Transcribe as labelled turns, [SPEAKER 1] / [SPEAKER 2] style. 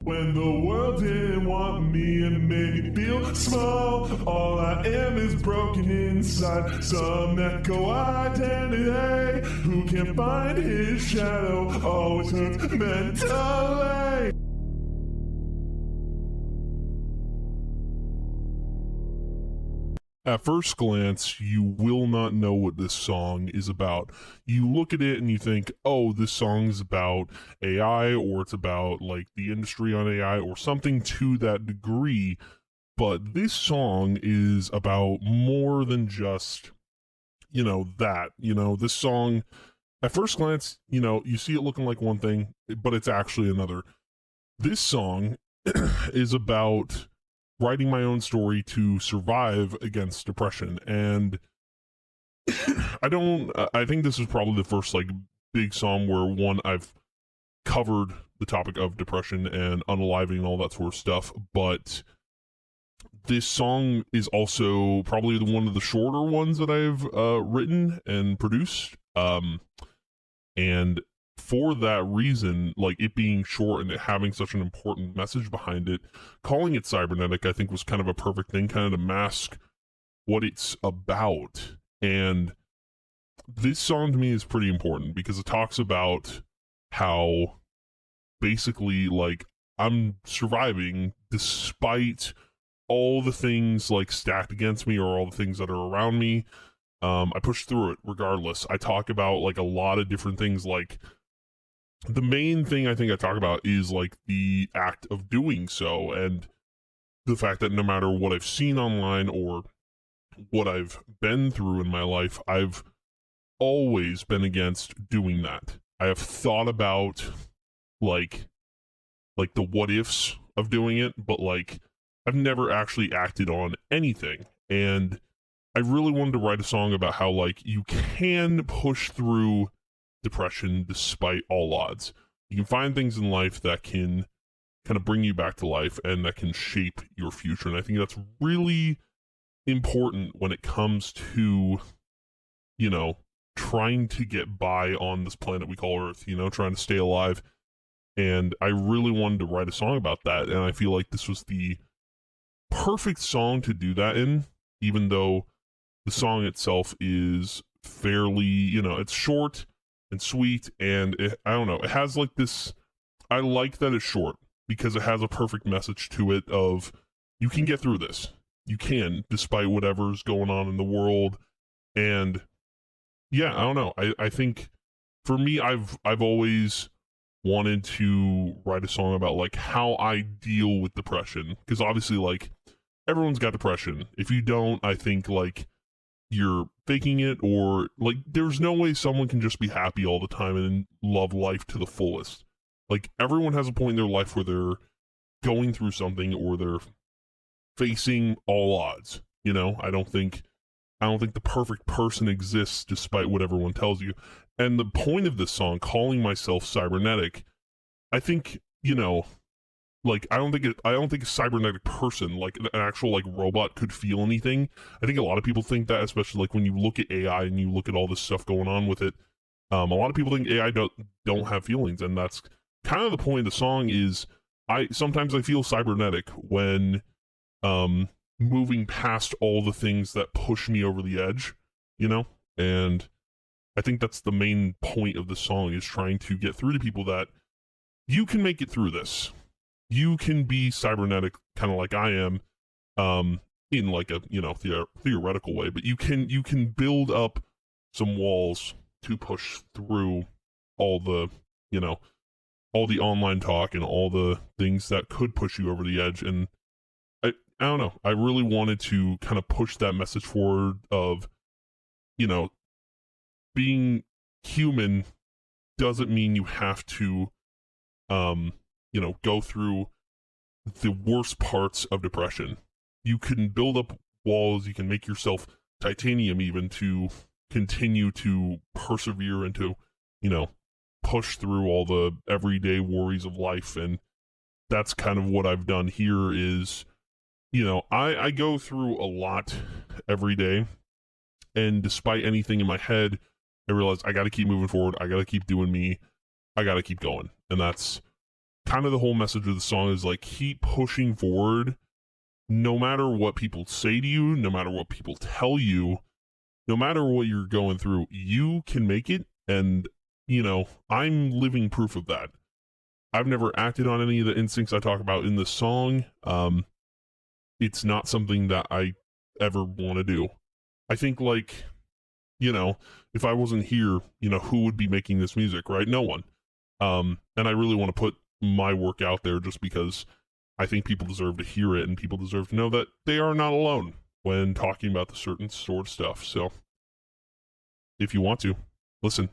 [SPEAKER 1] When the world didn't want me and made me feel small, all I am is broken inside. Some echo identity who can't find his shadow always hurts mentally.
[SPEAKER 2] At first glance, you will not know what this song is about. You look at it and you think, oh, this song's about AI, or it's about like the industry on AI or something to that degree. But this song is about more than just, that. This song, at first glance, you see it looking like one thing, but it's actually another. This song is about writing my own story to survive against depression. And I think this is probably the first like big song where I've covered the topic of depression and unaliving and all that sort of stuff. But this song is also probably one of the shorter ones that I've written and produced. And for that reason, like it being short and it having such an important message behind it, calling it Cybernetic, I think was kind of a perfect thing, kind of to mask what it's about. And this song to me is pretty important because it talks about how basically like I'm surviving despite all the things like stacked against me or all the things that are around me. I push through it regardless. I talk about like a lot of different things. Like the main thing I think I talk about is like the act of doing so, and the fact that no matter what I've seen online or what I've been through in my life, I've always been against doing that. I have thought about like the what ifs of doing it, but like I've never actually acted on anything. And I really wanted to write a song about how like you can push through depression despite all odds. You can find things in life that can kind of bring you back to life and that can shape your future. And I think that's really important when it comes to, trying to get by on this planet we call Earth, trying to stay alive. And I really wanted to write a song about that. And I feel like this was the perfect song to do that in, even though the song itself is fairly, it's short and sweet, and I don't know, it has like this, I like that it's short because it has a perfect message to it of you can get through this. You can, despite whatever's going on in the world. And yeah, I don't know. I think for me, I've always wanted to write a song about like how I deal with depression, because obviously like everyone's got depression. If you don't, I think like you're faking it, or like there's no way someone can just be happy all the time and love life to the fullest. Like everyone has a point in their life where they're going through something or they're facing all odds. I don't think the perfect person exists despite what everyone tells you. And the point of this song, calling myself Cybernetic, I think, like I don't think a cybernetic person, like an actual like robot, could feel anything. I think a lot of people think that, especially like when you look at AI and you look at all this stuff going on with it. A lot of people think AI don't have feelings, and that's kind of the point of the song. Is sometimes I feel cybernetic when moving past all the things that push me over the edge, and I think that's the main point of the song, is trying to get through to people that you can make it through this. You can be cybernetic, kind of like I am, in like a theoretical way, but you can build up some walls to push through all the all the online talk and all the things that could push you over the edge. And I don't know, I really wanted to kind of push that message forward of being human doesn't mean you have to go through the worst parts of depression. You can build up walls, you can make yourself titanium even to continue to persevere and to, push through all the everyday worries of life. And that's kind of what I've done here is, I go through a lot every day, and despite anything in my head, I realize I got to keep moving forward. I got to keep doing me. I got to keep going. And that's kind of the whole message of the song is like, keep pushing forward no matter what people say to you, no matter what people tell you, no matter what you're going through, you can make it. And, you know, I'm living proof of that. I've never acted on any of the instincts I talk about in this song. It's not something that I ever want to do. I think, like, you know, if I wasn't here, you know, who would be making this music, right? No one. And I really want to put my work out there just because I think people deserve to hear it, and people deserve to know that they are not alone when talking about the certain sort of stuff. So if you want to, listen.